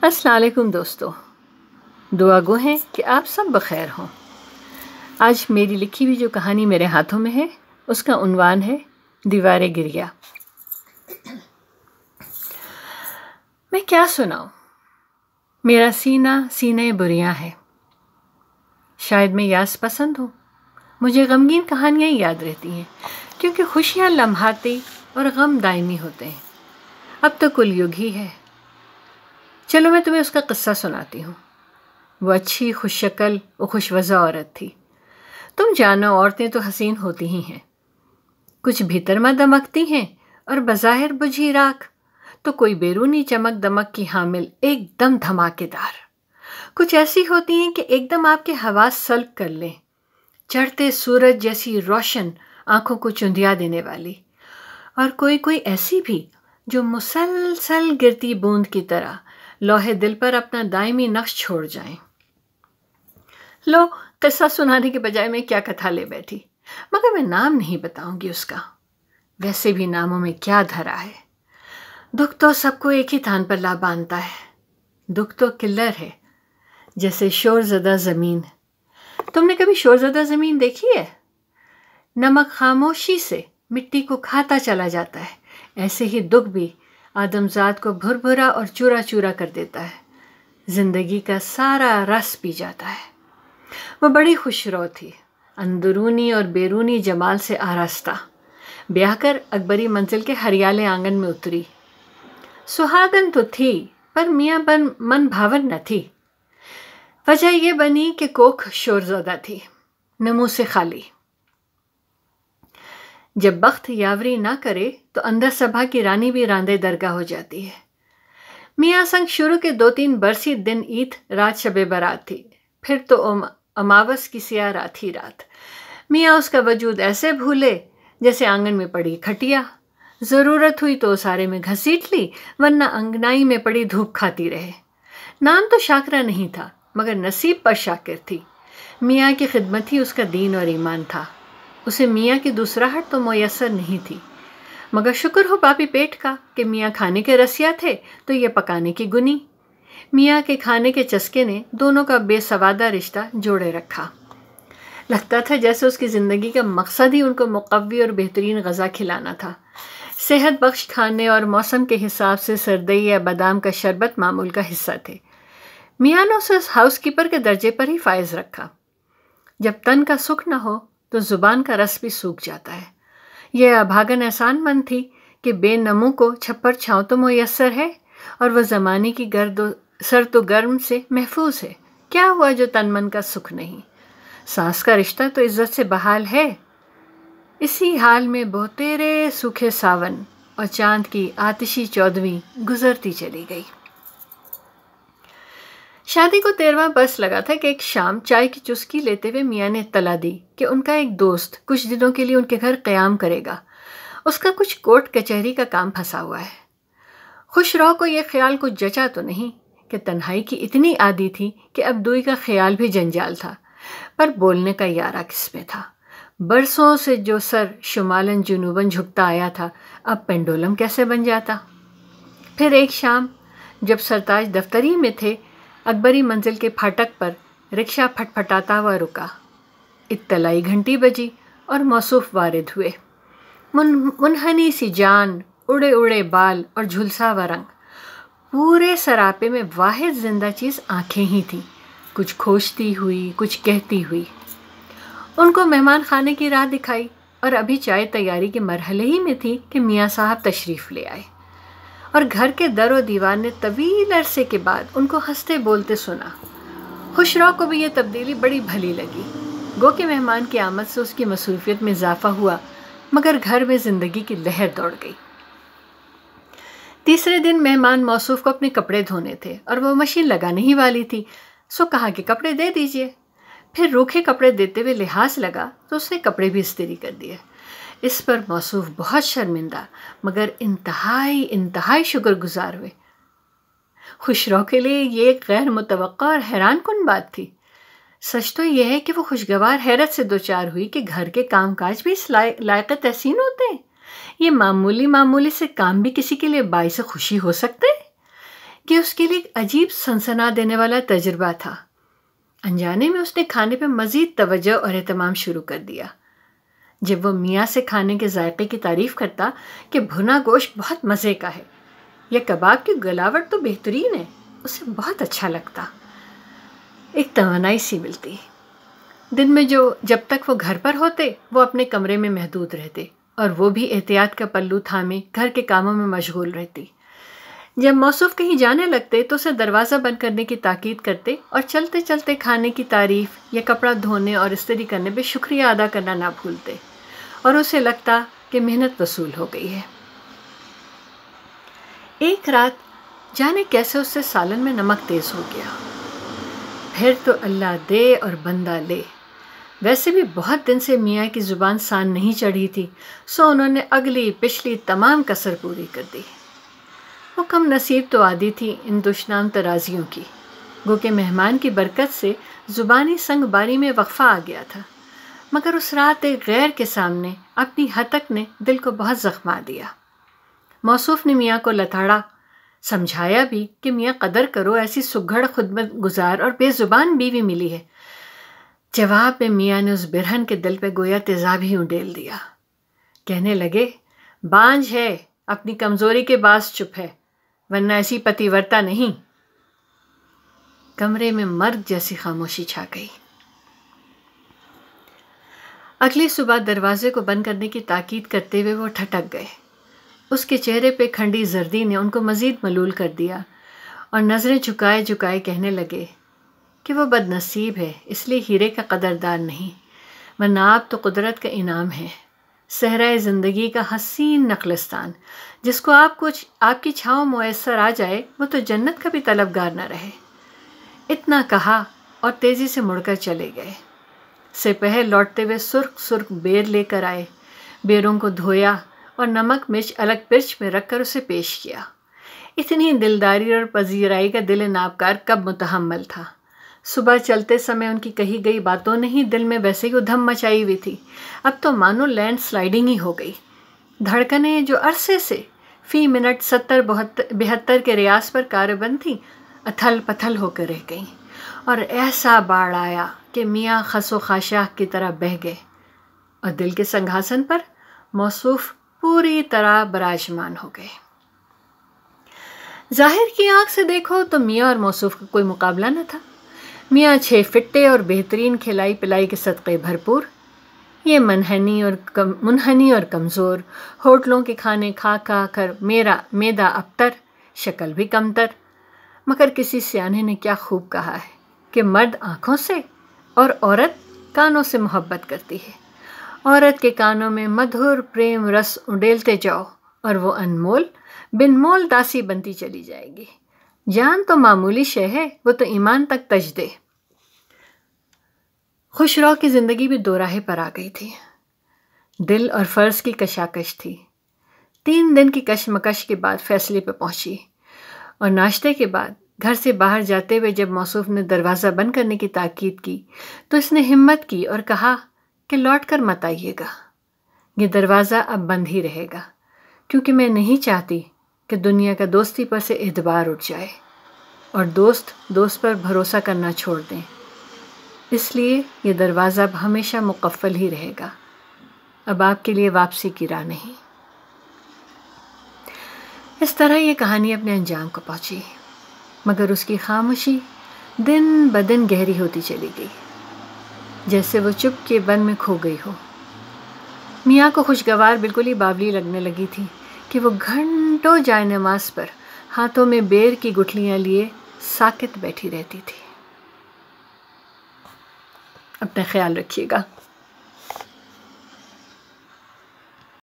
السلام علیکم دوستو، دعا گو ہیں کہ آپ سب بخیر ہوں۔ آج میری لکھی ہوئی جو کہانی میرے ہاتھوں میں ہے اس کا عنوان ہے دیوار گریا۔ میں کیا سناؤں؟ میرا سینہ سینہ بریاں ہے۔ شاید میں یاس پسند ہوں، مجھے غمگین کہانیاں ہی یاد رہتی ہیں کیونکہ خوشیاں لمحاتی اور غم دائمی ہوتے ہیں۔ اب تو کل یگ ہی ہے۔ چلو میں تمہیں اس کا قصہ سناتی ہوں۔ وہ اچھی، خوش شکل و خوش وضع عورت تھی۔ تم جانو عورتیں تو حسین ہوتی ہی ہیں، کچھ بھیتر میں دمکتی ہیں اور بظاہر بجھی راکھ، تو کوئی بیرونی چمک دمک کی حامل ایک دم دھماکے دار۔ کچھ ایسی ہوتی ہیں کہ ایک دم آپ کے حواس سلب کر لیں، چڑھتے سورج جیسی روشن، آنکھوں کو چندیا دینے والی، اور کوئی ایسی بھی جو مسلسل گرتی بوند کی طرح لوہے دل پر اپنا دائمی نقش چھوڑ جائیں۔ لو، قصہ سنانے کے بجائے میں کیا کتھا لے بیٹھی، مگر میں نام نہیں بتاؤں گی اس کا، ویسے بھی ناموں میں کیا دھرا ہے۔ دکھ تو سب کو ایک ہی تھان پر لا باندھتا ہے، دکھ تو کلر ہے، جیسے شور زدہ زمین۔ تم نے کبھی شور زدہ زمین دیکھی ہے؟ نمک خاموشی سے مٹی کو کھاتا چلا جاتا ہے، ایسے ہی دکھ بھی آدمزاد کو بھر بھرا اور چورا چورا کر دیتا ہے، زندگی کا سارا رس پی جاتا ہے۔ وہ بڑی خوش رو تھی، اندرونی اور بیرونی جمال سے آراستہ، بیاہ کر اکبری منزل کے ہریالے آنگن میں اتری۔ سہاگن تو تھی پر میاں من بھاون نہ تھی۔ وجہ یہ بنی کہ کوکھ شور زدہ تھی، نمو سے خالی۔ جب بخت یاوری نہ کرے تو اندر سبھا کی رانی بھی راندے درگاہ ہو جاتی ہے۔ میاں سنگ شروع کے 2-3 برسی دن عید رات شب برات تھی، پھر تو اماوس کی سیاہ رات ہی رات۔ میاں اس کا وجود ایسے بھولے جیسے آنگن میں پڑی کھٹیا، ضرورت ہوئی تو اسارے میں گھسیٹ لی، ورنہ انگنائی میں پڑی دھوپ کھاتی رہے۔ نام تو شاکرہ نہیں تھا، مگر نصیب پر شاکر تھی۔ میاں کی خدمت ہی اس کا دین اور ایمان تھا، اسے میاں کی دوسرا ہٹ تو میسر نہیں تھی۔ مگر شکر ہو پاپی پیٹ کا کہ میاں کھانے کے رسیا تھے تو یہ پکانے کی گنی۔ میاں کے کھانے کے چسکے نے دونوں کا بے سوادہ رشتہ جوڑے رکھا۔ لگتا تھا جیسے اس کی زندگی کا مقصد ہی ان کو مقوی اور بہترین غذا کھلانا تھا۔ صحت بخش کھانے اور موسم کے حساب سے سردئی یا بادام کا شربت معمول کا حصہ تھے۔ میاں نے اسے ہاؤس کیپر کے درجے پر ہی فائز رکھا۔ جب تن کا سکھ نہ ہو تو زبان کا رس بھی سوکھ جاتا ہے۔ یہ ابھاگن احسان مند تھی کہ بے نمو کو چھپر چھاؤں تو میسر ہے، اور وہ زمانے کی سرد و گرم سے محفوظ ہے۔ کیا ہوا جو تن من کا سکھ نہیں؟ ساس کا رشتہ تو عزت سے بحال ہے۔ اسی حال میں بہتیرے سوکھے ساون اور چاند کی آتشی 14ویں گزرتی چلی گئی۔ شادی کو 13واں برس لگا تھا کہ ایک شام چائے کی چسکی لیتے ہوئے میاں نے اطلاع دی کہ ان کا ایک دوست کچھ دنوں کے لیے ان کے گھر قیام کرے گا۔ اس کا کچھ کورٹ کچہری کا کام پھنسا ہوا ہے۔ خوش رو کو یہ خیال کچھ جچا تو نہیں کہ تنہائی کی اتنی عادی تھی کہ اب دوئی کا خیال بھی جنجال تھا، پر بولنے کا یارہ کس میں تھا؟ برسوں سے جو سر شمالاً جنوباً جھکتا آیا تھا، اب پینڈولم کیسے بن جاتا؟ پھر ایک شام جب سرتاج دفتری میں تھے، اکبری منزل کے پھاٹک پر رکشہ پھٹ پھٹاتا ہوا رکا۔ اطلاعی گھنٹی بجی اور موصوف وارد ہوئے۔ منحنی سی جان، اڑے اڑے بال اور جھلسا ہوا رنگ، پورے سراپے میں واحد زندہ چیز آنکھیں ہی تھیں، کچھ کھوجتی ہوئی، کچھ کہتی ہوئی۔ ان کو مہمان خانے کی راہ دکھائی اور ابھی چائے تیاری کے مرحلے ہی میں تھی کہ میاں صاحب تشریف لے آئے، اور گھر کے در و دیوار نے طویل عرصے کے بعد ان کو ہنستے بولتے سنا۔ خوش رو کو بھی یہ تبدیلی بڑی بھلی لگی، گو کہ مہمان کی آمد سے اس کی مصروفیت میں اضافہ ہوا، مگر گھر میں زندگی کی لہر دوڑ گئی۔ تیسرے دن مہمان موصوف کو اپنے کپڑے دھونے تھے اور وہ مشین لگانے ہی والی تھی، سو کہا کہ کپڑے دے دیجئے۔ پھر روکھے کپڑے دیتے ہوئے لحاظ لگا تو اس نے کپڑے بھی استری کر دیے۔ اس پر موصوف بہت شرمندہ مگر انتہائی شکر گزار ہوئے۔ خوش رو کے لیے یہ ایک غیر متوقع اور حیران کن بات تھی۔ سچ تو یہ ہے کہ وہ خوشگوار حیرت سے دوچار ہوئی کہ گھر کے کام کاج بھی اس لائق تحسین ہوتے ہیں۔ یہ معمولی سے کام بھی کسی کے لیے باعث خوشی ہو سکتے ہیں۔ کہ اس کے لیے ایک عجیب سنسنا دینے والا تجربہ تھا۔ انجانے میں اس نے کھانے پہ مزید توجہ اور اہتمام شروع کر دیا۔ جب وہ میاں سے کھانے کے ذائقے کی تعریف کرتا کہ بھنا گوشت بہت مزے کا ہے یا کباب کی گلاوٹ تو بہترین ہے، اسے بہت اچھا لگتا، ایک توانائی سی ملتی۔ دن میں جب تک وہ گھر پر ہوتے وہ اپنے کمرے میں محدود رہتے اور وہ بھی احتیاط کا پلو تھامے گھر کے کاموں میں مشغول رہتی۔ جب موصوف کہیں جانے لگتے تو اسے دروازہ بند کرنے کی تاکید کرتے اور چلتے چلتے کھانے کی تعریف یا کپڑا دھونے اور استری کرنے پہ شکریہ ادا کرنا نہ بھولتے، اور اسے لگتا کہ محنت وصول ہو گئی ہے۔ ایک رات جانے کیسے اس سے سالن میں نمک تیز ہو گیا۔ پھر تو اللہ دے اور بندہ لے، ویسے بھی بہت دن سے میاں کی زبان سان نہیں چڑھی تھی، سو انہوں نے اگلی پچھلی تمام کسر پوری کر دی۔ وہ کم نصیب تو عادی تھی ان دشنام ترازیوں کی، گو کہ مہمان کی برکت سے زبانی سنگ باری میں وقفہ آ گیا تھا، مگر اس رات ایک غیر کے سامنے اپنی ہتک نے دل کو بہت زخما دیا۔ موصوف نے میاں کو لتاڑا، سمجھایا بھی کہ میاں قدر کرو، ایسی سگھڑ خدمت گزار اور بے زبان بیوی ملی ہے۔ جواب میں میاں نے اس برہن کے دل پہ گویا تیزاب ہی انڈیل دیا۔ کہنے لگے، بانجھ ہے، اپنی کمزوری کے باعث چپ ہے، ورنہ ایسی پتی ورتا نہیں۔ کمرے میں مرگ جیسی خاموشی چھا گئی۔ اگلی صبح دروازے کو بند کرنے کی تاکید کرتے ہوئے وہ ٹھٹک گئے۔ اس کے چہرے پہ کھنڈی زردی نے ان کو مزید ملول کر دیا، اور نظریں جھکائے جھکائے کہنے لگے کہ وہ بد نصیب ہے، اس لیے ہیرے کا قدردان نہیں، ورنہ آپ تو قدرت کا انعام ہے، صحرائے زندگی کا حسین نخلستان، جس کو آپ کی چھاؤں میسر آ جائے وہ تو جنت کا بھی طلبگار نہ رہے۔ اتنا کہا اور تیزی سے مڑ کر چلے گئے۔ سپہر لوٹتے ہوئے سرخ سرخ بیر لے کر آئے، بیروں کو دھویا اور نمک مرچ الگ پرچ میں رکھ کر اسے پیش کیا۔ اتنی دلداری اور پذیرائی کا دل نابکار کب متحمل تھا؟ صبح چلتے سمے ان کی کہی گئی باتوں نے ہی دل میں ویسے ہی ادھم مچائی ہوئی تھی، اب تو مانو لینڈ سلائیڈنگ ہی ہو گئی۔ دھڑکنیں جو عرصے سے فی منٹ 70-72 کے ریاض پر کاربند تھیں، اتھل پتھل ہو کر رہ گئیں، اور ایسا باڑ آیا کہ میاں خس و خاشاک کی طرح بہہ گئے، اور دل کے سنگھاسن پر موصوف پوری طرح براجمان ہو گئے۔ ظاہر کی آنکھ سے دیکھو تو میاں اور موصوف کا کوئی مقابلہ نہ تھا۔ میاں 6 فٹے اور بہترین کھلائی پلائی کے صدقے بھرپور، یہ منحنی اور کمزور، ہوٹلوں کے کھانے کھا کھا کر میرا میدا ابتر، شکل بھی کمتر۔ مگر کسی سیانے نے کیا خوب کہا ہے کہ مرد آنکھوں سے اور عورت کانوں سے محبت کرتی ہے۔ عورت کے کانوں میں مدھر پریم رس انڈیلتے جاؤ اور وہ انمول بن مول داسی بنتی چلی جائے گی۔ جان تو معمولی شے ہے، وہ تو ایمان تک تج دے۔ خوش رو کی زندگی بھی دو راہے پر آ گئی تھی، دل اور فرض کی کشاکش تھی۔ 3 دن کی کشمکش کے بعد فیصلے پہ پہنچی، اور ناشتے کے بعد گھر سے باہر جاتے ہوئے جب موصوف نے دروازہ بند کرنے کی تاکید کی تو اس نے ہمت کی اور کہا کہ لوٹ کر مت آئیے گا، یہ دروازہ اب بند ہی رہے گا، کیونکہ میں نہیں چاہتی کہ دنیا کا دوستی پر سے اعتبار اٹھ جائے اور دوست پر بھروسہ کرنا چھوڑ دیں، اس لیے یہ دروازہ اب ہمیشہ مقفل ہی رہے گا، اب آپ کے لیے واپسی کی راہ نہیں۔ اس طرح یہ کہانی اپنے انجام کو پہنچی، مگر اس کی خاموشی دن بدن گہری ہوتی چلی گئی، جیسے وہ چپ کے بن میں کھو گئی ہو۔ میاں کو خوشگوار بالکل ہی باولی لگنے لگی تھی کہ وہ گھنٹوں جائے نماز پر ہاتھوں میں بیر کی گٹھلیاں لیے ساکت بیٹھی رہتی تھی۔ اپنا خیال رکھیے گا۔